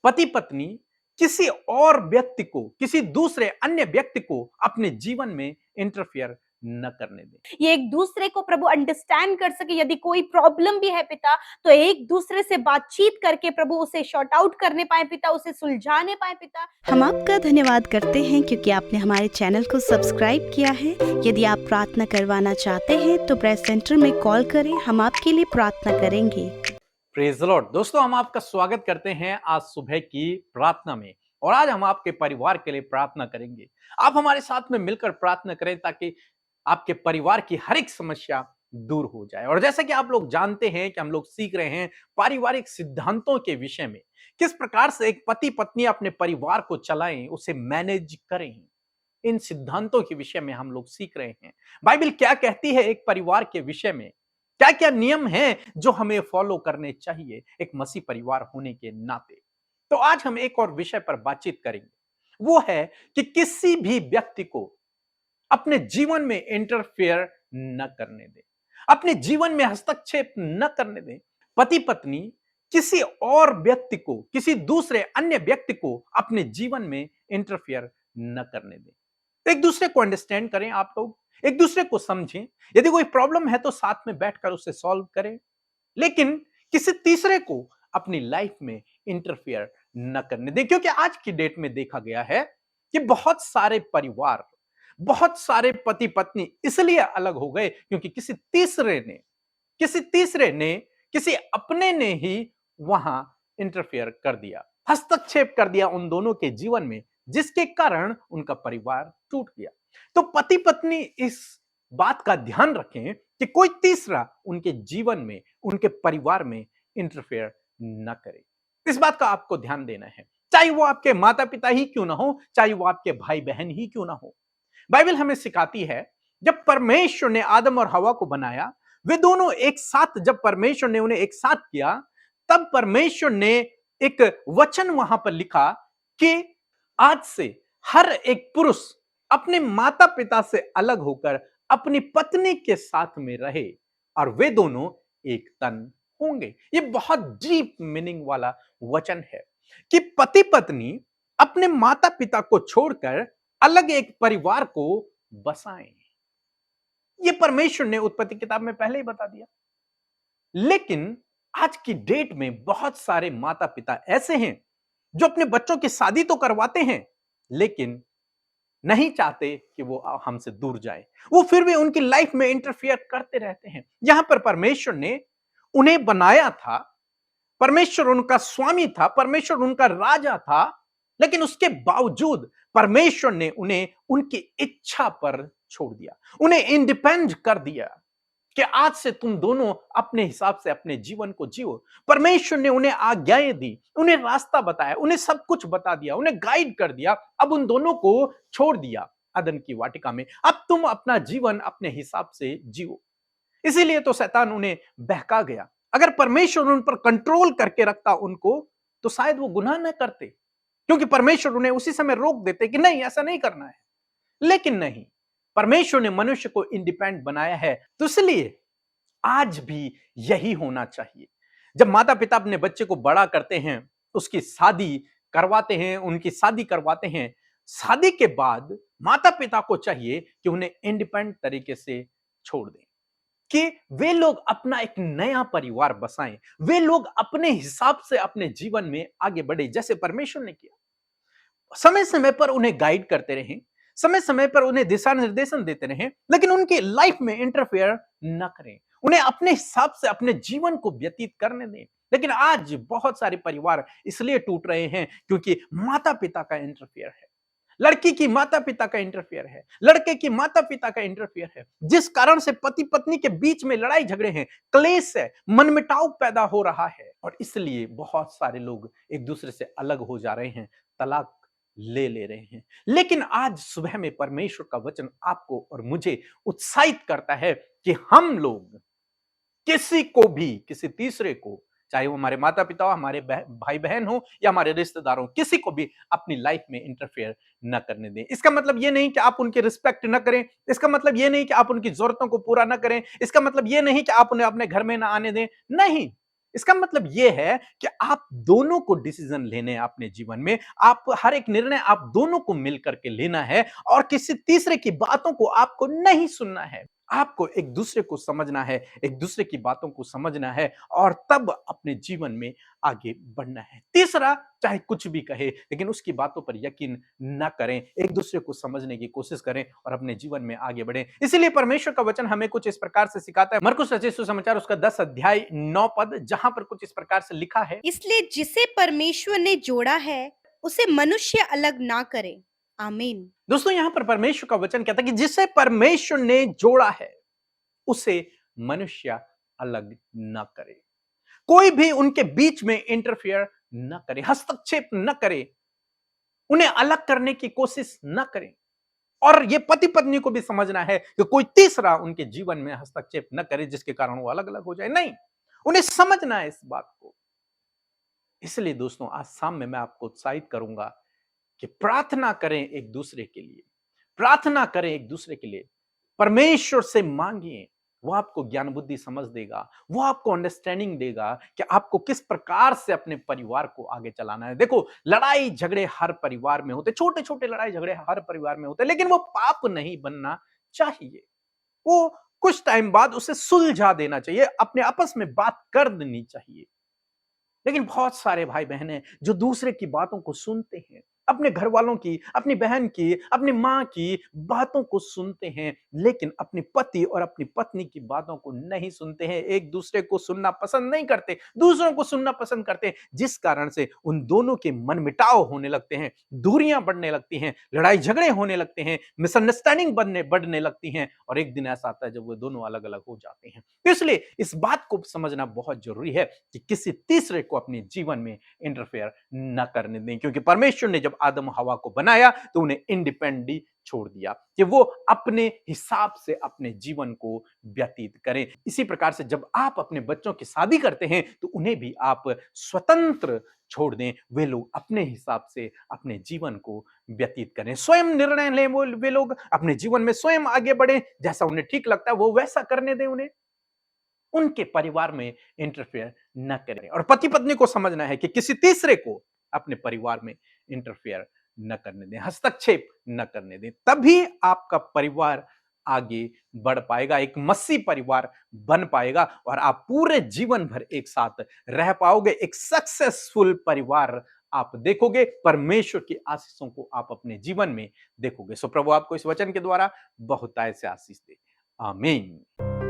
पति पत्नी किसी और व्यक्ति को, किसी दूसरे अन्य व्यक्ति को अपने जीवन में इंटरफियर न करने दें। ये एक दूसरे को प्रभु अंडरस्टैंड कर सके। यदि कोई प्रॉब्लम भी है पिता, तो एक दूसरे से बातचीत करके प्रभु उसे शॉर्ट आउट करने पाए पिता, उसे सुलझाने पाए पिता। हम आपका धन्यवाद करते हैं क्योंकि आपने हमारे चैनल को सब्सक्राइब किया है। यदि आप प्रार्थना करवाना चाहते हैं तो प्रेस सेंटर में कॉल करें, हम आपके लिए प्रार्थना करेंगे। Praise the Lord. दोस्तों, हम आपका स्वागत करते हैं आज सुबह की प्रार्थना में, और आज हम आपके परिवार के लिए प्रार्थना करेंगे। आप हमारे साथ में मिलकर प्रार्थना करें ताकि आपके परिवार की हर एक समस्या दूर हो जाए। और जैसा कि आप लोग जानते हैं कि हम लोग सीख रहे हैं पारिवारिक सिद्धांतों के विषय में, किस प्रकार से एक पति पत्नी अपने परिवार को चलाएं, उसे मैनेज करें। इन सिद्धांतों के विषय में हम लोग सीख रहे हैं बाइबल क्या कहती है एक परिवार के विषय में, क्या क्या नियम हैं जो हमें फॉलो करने चाहिए एक मसीह परिवार होने के नाते। तो आज हम एक और विषय पर बातचीत करेंगे, वो है कि किसी भी व्यक्ति को अपने जीवन में इंटरफेयर न करने दें, अपने जीवन में हस्तक्षेप न करने दें। पति पत्नी किसी और व्यक्ति को, किसी दूसरे अन्य व्यक्ति को अपने जीवन में इंटरफेयर न करने दें। एक दूसरे को अंडरस्टैंड करें, आप लोग एक दूसरे को समझें। यदि कोई प्रॉब्लम है तो साथ में बैठकर उसे सॉल्व करें, लेकिन किसी तीसरे को अपनी लाइफ में इंटरफेयर न करने दें। क्योंकि आज की डेट में देखा गया है कि बहुत सारे परिवार, बहुत सारे पति पत्नी इसलिए अलग हो गए क्योंकि किसी तीसरे ने किसी अपने ने ही वहां इंटरफेयर कर दिया, हस्तक्षेप कर दिया उन दोनों के जीवन में, जिसके कारण उनका परिवार टूट गया। तो पति पत्नी इस बात का ध्यान रखें कि कोई तीसरा उनके जीवन में, उनके परिवार में इंटरफेयर न करे। इस बात का आपको ध्यान देना है, चाहे वो आपके माता पिता ही क्यों ना हो, चाहे वो आपके भाई बहन ही क्यों ना हो। बाइबल हमें सिखाती है जब परमेश्वर ने आदम और हवा को बनाया, वे दोनों एक साथ, जब परमेश्वर ने उन्हें एक साथ किया, तब परमेश्वर ने एक वचन वहां पर लिखा कि आज से हर एक पुरुष अपने माता पिता से अलग होकर अपनी पत्नी के साथ में रहे और वे दोनों एक तन होंगे। ये बहुत डीप मीनिंग वाला वचन है कि पति पत्नी अपने माता पिता को छोड़कर अलग एक परिवार को बसाएं। ये परमेश्वर ने उत्पत्ति किताब में पहले ही बता दिया। लेकिन आज की डेट में बहुत सारे माता पिता ऐसे हैं जो अपने बच्चों की शादी तो करवाते हैं, लेकिन नहीं चाहते कि वो हमसे दूर जाए। वो फिर भी उनकी लाइफ में इंटरफियर करते रहते हैं। यहां पर परमेश्वर ने उन्हें बनाया था, परमेश्वर उनका स्वामी था, परमेश्वर उनका राजा था, लेकिन उसके बावजूद परमेश्वर ने उन्हें उनकी इच्छा पर छोड़ दिया, उन्हें इंडिपेंडेंट कर दिया कि आज से तुम दोनों अपने हिसाब से अपने जीवन को जियो। परमेश्वर ने उन्हें आज्ञाएं दी, उन्हें रास्ता बताया, उन्हें सब कुछ बता दिया, उन्हें गाइड कर दिया। अब उन दोनों को छोड़ दिया अदन की वाटिका में, अब तुम अपना जीवन अपने हिसाब से जियो। इसीलिए तो शैतान उन्हें बहका गया। अगर परमेश्वर उन पर कंट्रोल करके रखता उनको, तो शायद वो गुनाह न करते, क्योंकि परमेश्वर उन्हें उसी समय रोक देते कि नहीं, ऐसा नहीं करना है। लेकिन नहीं, परमेश्वर ने मनुष्य को इंडिपेंडेंट बनाया है, तो इसलिए आज भी यही होना चाहिए। जब माता पिता अपने बच्चे को बड़ा करते हैं, उसकी शादी करवाते हैं, उनकी शादी करवाते हैं, शादी के बाद माता पिता को चाहिए कि उन्हें इंडिपेंडेंट तरीके से छोड़ दें, कि वे लोग अपना एक नया परिवार बसाएं, वे लोग अपने हिसाब से अपने जीवन में आगे बढ़े, जैसे परमेश्वर ने किया। समय समय पर उन्हें गाइड करते रहें, समय समय पर उन्हें दिशा निर्देशन देते रहें, लेकिन उनकी लाइफ में इंटरफेयर न करें, उन्हें अपने हिसाब से अपने जीवन को व्यतीत करने दें। लेकिन आज बहुत सारे परिवार इसलिए टूट रहे हैं क्योंकि माता पिता का इंटरफेयर है, लड़की की माता पिता का इंटरफेयर है, लड़के की माता पिता का इंटरफेयर है, जिस कारण से पति पत्नी के बीच में लड़ाई झगड़े हैं, क्लेश है, मनमुटाव पैदा हो रहा है, और इसलिए बहुत सारे लोग एक दूसरे से अलग हो जा रहे हैं, तलाक ले रहे हैं। लेकिन आज सुबह में परमेश्वर का वचन आपको और मुझे उत्साहित करता है कि हम लोग किसी को भी, किसी तीसरे को, चाहे वो हमारे माता पिता हो, हमारे भाई बहन हो या हमारे रिश्तेदार हो, किसी को भी अपनी लाइफ में इंटरफेयर न करने दें। इसका मतलब ये नहीं कि आप उनकी रिस्पेक्ट न करें, इसका मतलब ये नहीं कि आप उनकी जरूरतों को पूरा न करें, इसका मतलब ये नहीं कि आप उन्हें अपने घर में ना आने दें। नहीं, इसका मतलब यह है कि आप दोनों को डिसीजन लेने हैं अपने जीवन में। आप हर एक निर्णय आप दोनों को मिलकर के लेना है और किसी तीसरे की बातों को आपको नहीं सुनना है। आपको एक दूसरे को समझना है, एक दूसरे की बातों को समझना है और तब अपने जीवन में आगे बढ़ना है। तीसरा चाहे कुछ भी कहे लेकिन उसकी बातों पर यकीन न करें, एक दूसरे को समझने की कोशिश करें और अपने जीवन में आगे बढ़ें। इसीलिए परमेश्वर का वचन हमें कुछ इस प्रकार से सिखाता है। मरकुस रचित सुसमाचार उसका 10 अध्याय 9 पद, जहां पर कुछ इस प्रकार से लिखा है, इसलिए जिसे परमेश्वर ने जोड़ा है उसे मनुष्य अलग ना करे। आमीन। दोस्तों यहां पर परमेश्वर का वचन कहता है कि जिसे परमेश्वर ने जोड़ा है उसे मनुष्य अलग न करे। कोई भी उनके बीच में इंटरफियर न करे, हस्तक्षेप न करे, उन्हें अलग करने की कोशिश न करें। और यह पति पत्नी को भी समझना है कि कोई तीसरा उनके जीवन में हस्तक्षेप न करे जिसके कारण वो अलग अलग हो जाए। नहीं, उन्हें समझना है इस बात को। इसलिए दोस्तों आज शाम में मैं आपको उत्साहित करूंगा कि प्रार्थना करें एक दूसरे के लिए, प्रार्थना करें एक दूसरे के लिए, परमेश्वर से मांगिए, वो आपको ज्ञान बुद्धि समझ देगा, वो आपको अंडरस्टैंडिंग देगा कि आपको किस प्रकार से अपने परिवार को आगे चलाना है। देखो लड़ाई झगड़े हर परिवार में होते, छोटे छोटे लड़ाई झगड़े हर परिवार में होते, लेकिन वो पाप नहीं बनना चाहिए। वो कुछ टाइम बाद उसे सुलझा देना चाहिए, अपने आपस में बात कर देनी चाहिए। लेकिन बहुत सारे भाई बहन हैं जो दूसरे की बातों को सुनते हैं, अपने घर वालों की, अपनी बहन की, अपनी मां की बातों को सुनते हैं, लेकिन अपने पति और अपनी पत्नी की बातों को नहीं सुनते हैं। एक दूसरे को सुनना पसंद नहीं करते, दूसरों को सुनना पसंद करते हैं, जिस कारण से उन दोनों के मनमुटाव होने लगते हैं, दूरियां बढ़ने लगती हैं, लड़ाई झगड़े होने लगते हैं, मिसअंडरस्टैंडिंग बढ़ने लगती हैं और एक दिन ऐसा आता है जब वो दोनों अलग अलग हो जाते हैं। तो इसलिए इस बात को समझना बहुत जरूरी है कि किसी तीसरे को अपने जीवन में इंटरफेयर न करने दें, क्योंकि परमेश्वर ने जब आदम हवा को बनाया तो उन्हें इंडिपेंडेंट छोड़ दिया कि वो अपने हिसाब से अपने जीवन को व्यतीत करें। इसी प्रकार से जब आप अपने बच्चों की शादी करते हैं तो उन्हें भी आप स्वतंत्र छोड़ दें, वे लोग अपने हिसाब से अपने जीवन को व्यतीत करें, स्वयं निर्णय लें, वे लोग अपने जीवन में स्वयं आगे बढ़ें, जैसा उन्हें ठीक लगता है वो वैसा करने दें, उन्हें उनके परिवार में इंटरफेयर न करें। और पति पत्नी को समझना है कि किसी तीसरे को अपने परिवार में इंटरफेयर न करने दें, हस्तक्षेप न करने दें, तभी आपका परिवार आगे बढ़ पाएगा, एक मसीह परिवार बन पाएगा और आप पूरे जीवन भर एक साथ रह पाओगे, एक सक्सेसफुल परिवार आप देखोगे, परमेश्वर की आशीषों को आप अपने जीवन में देखोगे। सो प्रभु आपको इस वचन के द्वारा बहुतायत से आशीष दे। आमीन।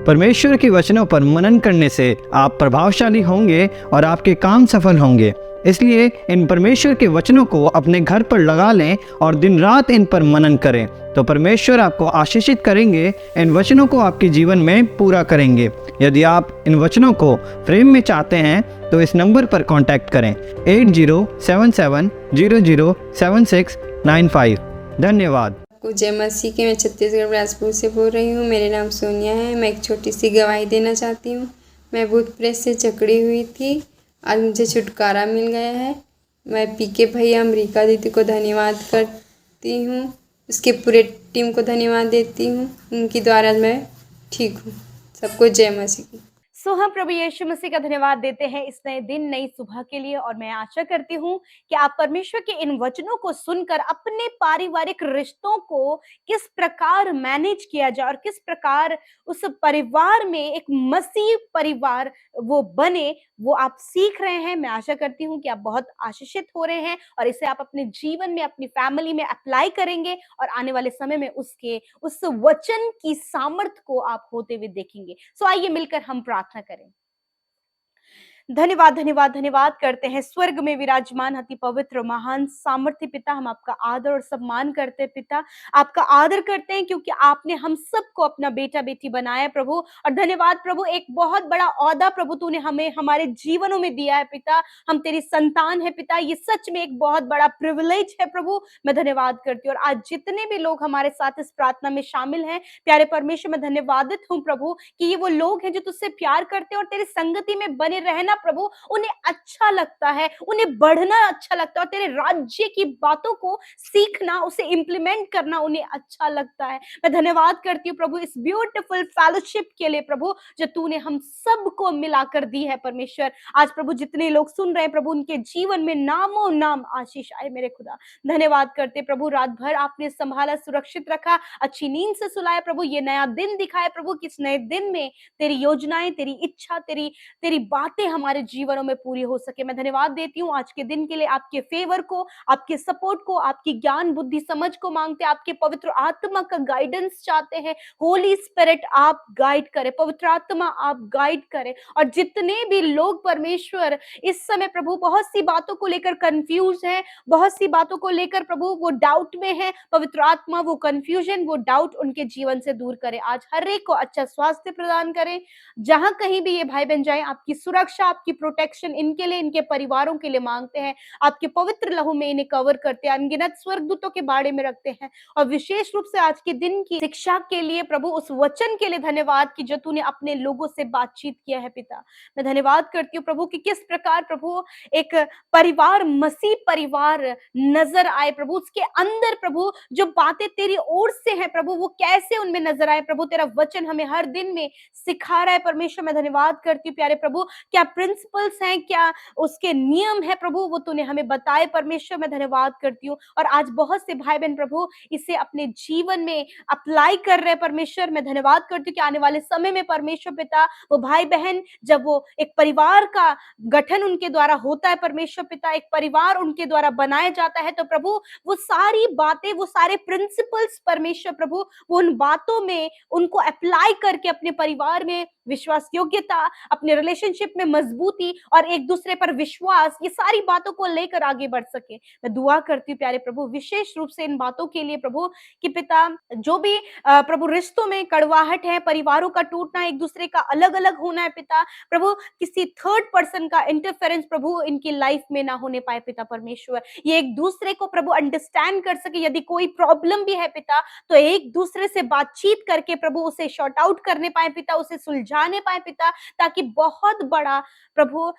परमेश्वर के वचनों पर मनन करने से आप प्रभावशाली होंगे और आपके काम सफल होंगे। इसलिए इन परमेश्वर के वचनों को अपने घर पर लगा लें और दिन रात इन पर मनन करें, तो परमेश्वर आपको आशीषित करेंगे, इन वचनों को आपके जीवन में पूरा करेंगे। यदि आप इन वचनों को फ्रेम में चाहते हैं तो इस नंबर पर कांटेक्ट करें 8077007695। धन्यवाद। जय मसीह की। मैं छत्तीसगढ़ बिलासपुर से बोल रही हूँ। मेरा नाम सोनिया है। मैं एक छोटी सी गवाही देना चाहती हूँ। मैं भूत प्रेत से जकड़ी हुई थी, आज मुझे छुटकारा मिल गया है। मैं पीके भैया अमरीका दीदी को धन्यवाद करती हूँ, उसके पूरे टीम को धन्यवाद देती हूँ, उनकी द्वारा मैं ठीक हूँ। सबको जय मसीह की। सो हम प्रभु यीशु मसीह का धन्यवाद देते हैं इस नए दिन, नई सुबह के लिए। और मैं आशा करती हूँ कि आप परमेश्वर के इन वचनों को सुनकर अपने पारिवारिक रिश्तों को किस प्रकार मैनेज किया जाए और किस प्रकार उस परिवार में एक मसीह परिवार वो बने, वो आप सीख रहे हैं। मैं आशा करती हूँ कि आप बहुत आशीषित हो रहे हैं और इसे आप अपने जीवन में, अपनी फैमिली में अप्लाई करेंगे और आने वाले समय में उस वचन की सामर्थ्य को आप होते हुए देखेंगे। सो आइए मिलकर हम प्रार्थना करें। धन्यवाद धन्यवाद धन्यवाद करते हैं स्वर्ग में विराजमान अति पवित्र महान सामर्थ्य पिता, हम आपका आदर और सम्मान करते हैं पिता। आपका आदर करते हैं क्योंकि आपने हम सबको अपना बेटा बेटी बनाया प्रभु। और धन्यवाद प्रभु, एक बहुत बड़ा औदा प्रभु तूने हमें हमारे जीवनों में दिया है पिता। हम तेरी संतान है पिता, ये सच में एक बहुत बड़ा प्रिविलेज है प्रभु। मैं धन्यवाद करती हूँ। और आज जितने भी लोग हमारे साथ इस प्रार्थना में शामिल हैं, प्यारे परमेश्वर मैं धन्यवादित हूँ प्रभु कि ये वो लोग हैं जो तुझसे प्यार करते हैं और तेरी संगति में बने रहना प्रभु उन्हें अच्छा लगता है, उन्हें बढ़ना अच्छा लगता है और तेरे राज्य की बातों को सीखना, उसे इंप्लीमेंट करना उन्हें अच्छा लगता है। मैं धन्यवाद करती हूँ प्रभु इस ब्यूटीफुल फेलोशिप के लिए प्रभु, जो तूने हम सबको मिलाकर दी है परमेश्वर। आज प्रभु जितने लोग सुन रहे हैं प्रभु, उनके जीवन में नामों नाम आशीष आए मेरे खुदा। धन्यवाद करते प्रभु, रात भर आपने संभाला, सुरक्षित रखा, अच्छी नींद से सुलाया प्रभु, ये नया दिन दिखाया प्रभु, किस नए दिन में तेरी योजनाएं, तेरी इच्छा, तेरी तेरी बातें हमारे जीवनों में पूरी हो सके। मैं धन्यवाद देती हूँ आज के दिन के लिए, आपके फेवर को, आपके सपोर्ट को, आपकी ज्ञान बुद्धि समझ को मांगते हैं, आपके पवित्र आत्मा का गाइडेंस चाहते हैं। होली स्पिरिट आप गाइड करें, पवित्र आत्मा आप गाइड करें। और जितने भी लोग परमेश्वर इस समय प्रभु बहुत सी बातों को लेकर कंफ्यूज हैं, बहुत सी बातों को लेकर प्रभु वो डाउट में है, पवित्र आत्मा वो कंफ्यूजन, वो डाउट उनके जीवन से दूर करे। आज हर एक को अच्छा स्वास्थ्य प्रदान करें, जहां कहीं भी ये भाई बहन जाए, आपकी सुरक्षा, आपकी प्रोटेक्शन इनके लिए, इनके परिवारों के लिए मांगते हैं। आपके पवित्र लहू में इन्हें कवर करते हैं, अनगिनत स्वर्गदूतों के बाड़े में रखते हैं। और विशेष रूप से आज के दिन की शिक्षा के लिए प्रभु, उस वचन के लिए धन्यवाद कि जो तूने अपने लोगों से बातचीत किया है पिता। मैं धन्यवाद करती हूँ प्रभु कि किस प्रकार प्रभु एक परिवार, मसीह परिवार नजर आए प्रभु, उसके अंदर प्रभु जो बातें तेरी ओर से है प्रभु, वो कैसे उनमें नजर आए प्रभु। तेरा वचन हमें हर दिन में सिखा रहा है परमेश्वर। मैं धन्यवाद करती हूँ प्यारे प्रभु, क्या प्रिंसिपल्स हैं, क्या उसके नियम है प्रभु, वो तूने हमें बताए परमेश्वर। मैं धन्यवाद करती हूँ। और आज बहुत से भाई बहन प्रभु इसे अपने जीवन में अप्लाई कर रहे हैं परमेश्वर। मैं धन्यवाद करती हूँ कि आने वाले समय में परमेश्वर पिता, वो भाई बहन जब वो एक परिवार का गठन उनके द्वारा होता है परमेश्वर पिता, एक परिवार उनके द्वारा बनाया जाता है, तो प्रभु वो सारी बातें, वो सारे प्रिंसिपल्स परमेश्वर प्रभु, वो उन बातों में उनको अप्लाई करके अपने परिवार में विश्वास योग्यता, अपने रिलेशनशिप में मजबूती और एक दूसरे पर विश्वास, ये सारी बातों को लेकर आगे बढ़ सके। मैं दुआ करती हूँ प्यारे प्रभु विशेष रूप से इन बातों के लिए प्रभु कि पिता, जो भी प्रभु रिश्तों में कड़वाहट है, परिवारों का टूटना, एक दूसरे का अलग अलग होना है पिता, प्रभु किसी थर्ड पर्सन का इंटरफेरेंस प्रभु इनकी लाइफ में ना होने पाए पिता परमेश्वर। ये एक दूसरे को प्रभु अंडरस्टैंड कर सके, यदि कोई प्रॉब्लम भी है पिता, तो एक दूसरे से बातचीत करके प्रभु उसे शॉर्ट आउट करने पाए पिता, उसे सुलझाने पाए पिता, ताकि बहुत बड़ा प्रभु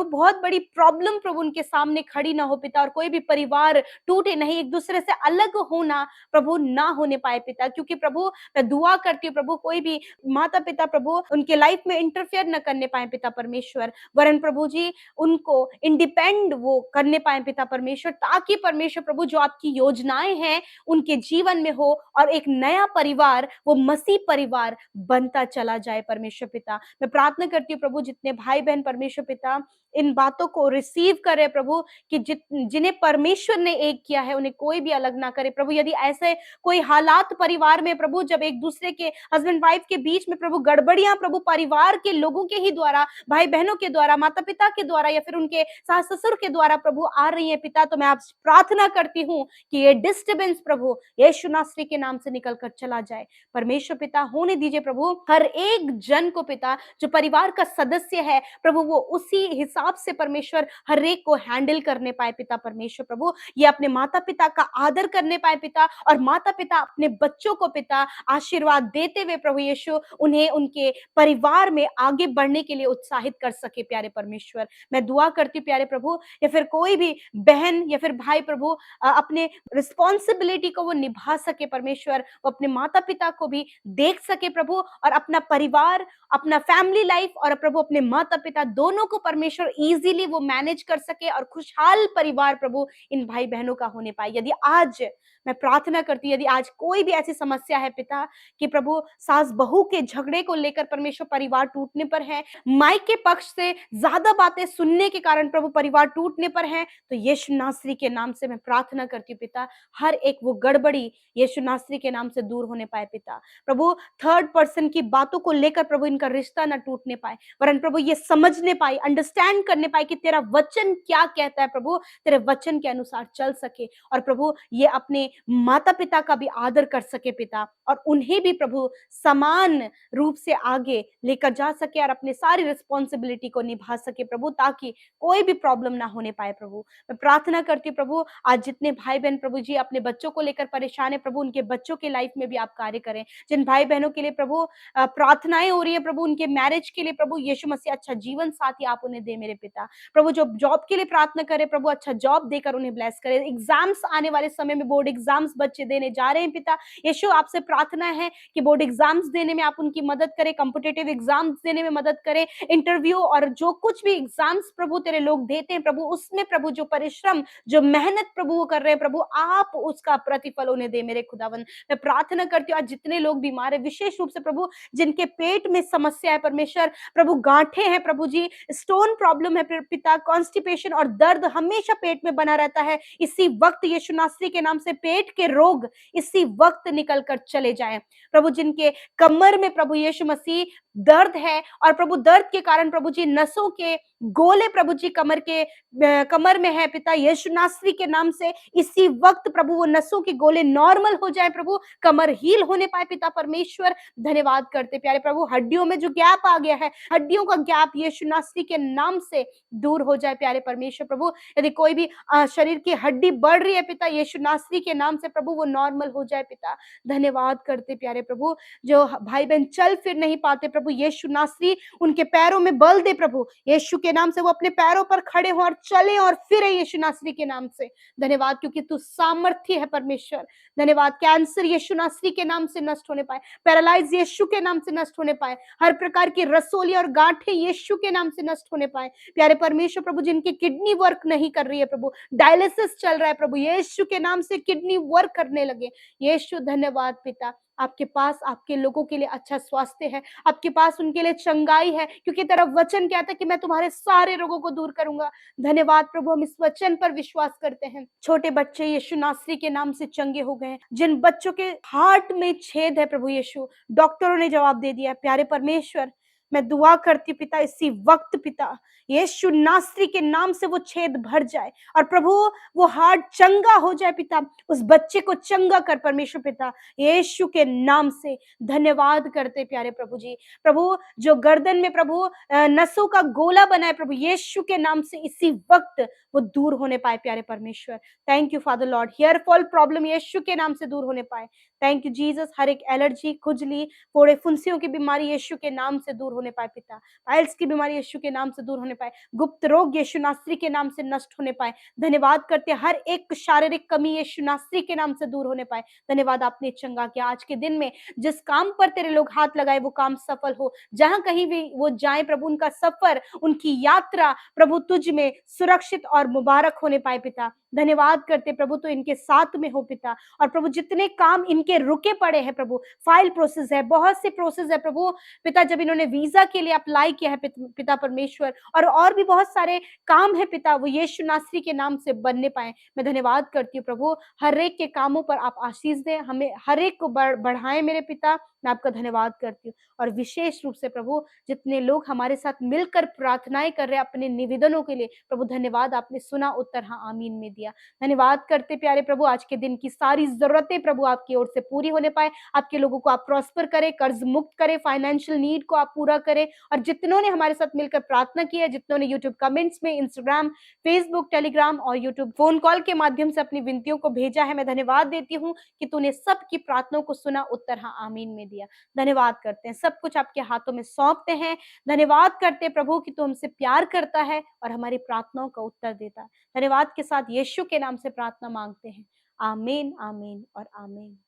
बहुत बड़ी प्रॉब्लम प्रभु उनके सामने खड़ी ना हो पिता, और कोई भी परिवार टूटे नहीं, एक दूसरे से अलग होना प्रभु ना होने पाए पिता। क्योंकि प्रभु मैं दुआ करती हूँ प्रभु, कोई भी माता पिता प्रभु उनके लाइफ में इंटरफेयर न करने पाए पिता परमेश्वर, वरन प्रभु जी उनको इंडिपेंड वो करने पाए पिता परमेश्वर, ताकि परमेश्वर प्रभु जो आपकी योजनाएं हैं उनके जीवन में हो और एक नया परिवार, वो मसीह परिवार बनता चला जाए परमेश्वर पिता। मैं प्रार्थना करती हूँ प्रभु, जितने भाई बहन परमेश्वर पिता इन बातों को रिसीव करे प्रभु, कि जिन्हें परमेश्वर ने एक किया है उन्हें कोई भी अलग ना करे प्रभु। यदि ऐसे कोई हालात परिवार में प्रभु, जब एक दूसरे के हस्बैंड वाइफ के बीच में प्रभु गड़बड़ियां प्रभु परिवार के लोगों के ही द्वारा, भाई बहनों के द्वारा, माता पिता के द्वारा या फिर उनके सास ससुर के द्वारा प्रभु आ रही है पिता, तो मैं आपसे प्रार्थना करती हूँ कि ये डिस्टर्बेंस प्रभु यीशु नासरी के नाम से निकल कर चला जाए परमेश्वर पिता। होने दीजिए प्रभु हर एक जन को पिता, जो परिवार का सदस्य है प्रभु, वो उसी हिसाब से परमेश्वर हर एक को हैंडल करने पाए पिता परमेश्वर प्रभु। ये अपने माता पिता का आदर करने पाए पिता, और माता पिता अपने बच्चों को पिता आशीर्वाद देते हुए प्रभु यीशु उन्हें उनके परिवार में आगे बढ़ने के लिए उत्साहित कर सके प्यारे परमेश्वर। मैं दुआ करती हूँ प्यारे प्रभु, या फिर कोई भी बहन या फिर भाई प्रभु अपने रिस्पॉन्सिबिलिटी को वो निभा सके परमेश्वर, वो अपने माता पिता को भी देख सके प्रभु, और अपना परिवार, अपना फैमिली लाइफ और प्रभु अपने माता पिता दोनों को परमेश्वर इजीली वो मैनेज कर सके, और खुशहाल परिवार प्रभु इन भाई बहनों का होने पाए। यदि आज मैं प्रार्थना करती हूँ, यदि आज कोई भी ऐसी समस्या है पिता कि प्रभु सास बहू के झगड़े को लेकर परमेश्वर परिवार टूटने पर है, मायके पक्ष से ज्यादा बातें सुनने के कारण प्रभु परिवार टूटने पर है, तो यीशु नासरी के नाम से मैं प्रार्थना करती हूँ पिता, हर एक वो गड़बड़ी यीशु नासरी के नाम से दूर होने पाए पिता। प्रभु थर्ड पर्सन की बातों को लेकर प्रभु इनका रिश्ता ना टूटने पाए, वरन प्रभु ये समझने पाए, अंडरस्टैंड करने पाए कि तेरा वचन क्या कहता है प्रभु, तेरे वचन के अनुसार चल सके, और प्रभु ये अपने माता पिता का भी आदर कर सके पिता, और उन्हें भी प्रभु समान रूप से आगे लेकर जा सके और अपने सारी रिस्पॉन्सिबिलिटी को निभा सके प्रभु, ताकि कोई भी प्रॉब्लम ना होने पाए प्रभु। मैं प्रार्थना करती हूँ प्रभु, आज जितने भाई बहन प्रभु जी अपने बच्चों को लेकर परेशान है प्रभु, उनके बच्चों के लाइफ में भी आप कार्य करें। जिन भाई बहनों के लिए प्रभु प्रार्थना प्रार्थनाएं हो रही है प्रभु उनके मैरिज के लिए, प्रभु यीशु मसीह अच्छा जीवन साथी आप उन्हें दे मेरे पिता। प्रभु जो जॉब के लिए प्रार्थना करे प्रभु अच्छा जॉब देकर उन्हें ब्लेस करे। एग्जाम्स आने वाले समय में बोर्ड एग्जाम्स बच्चे देने जा रहे हैं पिता यीशु, आपसे प्रार्थना है कि बोर्ड एग्जाम्स देने में आप उनकी मदद करें, कॉम्पिटिटिव एग्जाम्स देने में मदद करें, इंटरव्यू और जो कुछ भी एग्जाम्स प्रभु तेरे लोग देते हैं प्रभु उसमें प्रभु जो परिश्रम जो मेहनत प्रभु वो कर रहे हैं प्रभु आप उसका प्रतिफल उन्हें दे मेरे खुदावन। मैं प्रार्थना करती हूँ आज जितने लोग बीमार है विशेष रूप से प्रभु जिनके पेट में समस्या है परमेश्वर, प्रभु गांठें हैं प्रभु जी, स्टोन प्रॉब्लम है पिता, कॉन्स्टिपेशन और दर्द हमेशा पेट में बना रहता है, इसी वक्त यीशु नासरी के नाम से पेट के रोग इसी वक्त निकल कर चले जाएं प्रभु। जिनके कमर में प्रभु यीशु मसीह दर्द है और प्रभु दर्द के कारण प्रभु जी नसों के गोले प्रभु जी कमर में है पिता यीशु नासरी के नाम से इसी वक्त प्रभु वो नसों के गोले नॉर्मल हो जाए प्रभु, कमर हील होने पाए पिता परमेश्वर। धन्यवाद करते प्यारे प्रभु, हड्डियों में जो गैप आ गया है हड्डियों का गैप यीशु नासरी के नाम से दूर हो जाए प्यारे परमेश्वर प्रभु। यदि कोई भी शरीर की हड्डी बढ़ रही है पिता यीशु नासरी के नाम से प्रभु वो नॉर्मल हो जाए पिता। धन्यवाद करते प्यारे प्रभु, जो भाई बहन चल फिर नहीं पाते प्रभु यीशु नासरी उनके पैरों में बल दे प्रभु यीशु के नाम से, वो अपने पैरों पर खड़े हो और चले और फिरे यीशु नासरी के नाम से। धन्यवाद क्योंकि तू सामर्थ्य है परमेश्वर। धन्यवाद, कैंसर यीशु नासरी के नाम से नष्ट होने पाए, पैरालाइज यीशु के नाम से नष्ट होने पाए, हर प्रकार की रसोली और गांठें यीशु के नाम से नष्ट होने पाए प्यारे परमेश्वर प्रभु। जिनकी किडनी वर्क नहीं कर रही है प्रभु, डायलिसिस चल रहा है प्रभु यीशु के नाम से किडनी वर्क करने लगे यीशु। धन्यवाद पिता, आपके पास आपके लोगों के लिए अच्छा स्वास्थ्य है, आपके पास उनके लिए चंगाई है क्योंकि तेरा वचन कहता है कि मैं तुम्हारे सारे रोगों को दूर करूंगा। धन्यवाद प्रभु, हम इस वचन पर विश्वास करते हैं। छोटे बच्चे यीशु नासरी के नाम से चंगे हो गए, जिन बच्चों के हार्ट में छेद है प्रभु यीशु डॉक्टरों ने जवाब दे दिया प्यारे परमेश्वर। मैं दुआ करती पिता इसी वक्त पिता यीशु नासरी के नाम से वो छेद भर जाए और प्रभु वो हार्ट चंगा हो जाए पिता, उस बच्चे को चंगा कर परमेश्वर पिता यीशु के नाम से। धन्यवाद करते प्यारे प्रभु जी, प्रभु जो गर्दन में प्रभु नसों का गोला बना है प्रभु यीशु के नाम से इसी वक्त वो दूर होने पाए प्यारे परमेश्वर। Thank you father Lord, hair fall problem यीशु के नाम से दूर होने पाए। थैंक यू जीसस, हर एक एलर्जी खुजली फोड़े फुंसियों की बीमारी यीशु के नाम से दूर होने पाए पिता, पाइल्स की बीमारी यीशु के नाम से दूर होने पाए, गुप्त रोग यीशु नासरी के नाम से नष्ट होने पाए। धन्यवाद करते हर एक शारीरिक कमी यीशु नासरी के नाम से दूर होने पाए। धन्यवाद आपने चंगा किया, आज के दिन में जिस काम पर तेरे लोग हाथ लगाए वो काम सफल हो, जहां कहीं भी वो जाए प्रभु उनका सफर उनकी यात्रा प्रभु तुझ में सुरक्षित और मुबारक होने पाए पिता। धन्यवाद करते प्रभु तो इनके साथ में हो पिता, और प्रभु जितने काम इनके रुके पड़े हैं प्रभु, फाइल प्रोसेस है, बहुत से प्रोसेस है प्रभु पिता, जब इन्होंने वीजा के लिए अप्लाई किया है पिता परमेश्वर, और भी बहुत सारे काम है पिता वो यीशु नासरी के नाम से बनने पाए। मैं धन्यवाद करती हूँ प्रभु, हर एक के कामों पर आप आशीष दें, हमें हर एक को बढ़ाएं मेरे पिता। मैं आपका धन्यवाद करती हूँ, और विशेष रूप से प्रभु जितने लोग हमारे साथ मिलकर प्रार्थनाएं कर रहे हैं अपने निवेदनों के लिए प्रभु, धन्यवाद आपने सुना उत्तर हाँ आमीन में दिया। धन्यवाद करते प्यारे प्रभु, आज के दिन की सारी जरूरतें प्रभु आपकी ओर से पूरी होने पाए, आपके लोगों को आप प्रॉस्पर करें, कर्ज मुक्त करें, फाइनेंशियल नीड को आप पूरा करें। और जितनों ने हमारे साथ मिलकर प्रार्थना की है, जितनों ने यूट्यूब कमेंट्स में, इंस्टाग्राम, फेसबुक, टेलीग्राम और यूट्यूब फोन कॉल के माध्यम से अपनी विनतियों को भेजा है, मैं धन्यवाद देती हूँ कि तूने सबकी प्रार्थनाओं को सुना, उत्तर हाँ आमीन में दिया। धन्यवाद करते हैं, सब कुछ आपके हाथों में सौंपते हैं। धन्यवाद करते हैं प्रभु कि तू हमसे प्यार करता है और हमारी प्रार्थनाओं का उत्तर देता है। धन्यवाद के साथ यीशु के नाम से प्रार्थना मांगते हैं, आमीन आमीन और आमीन।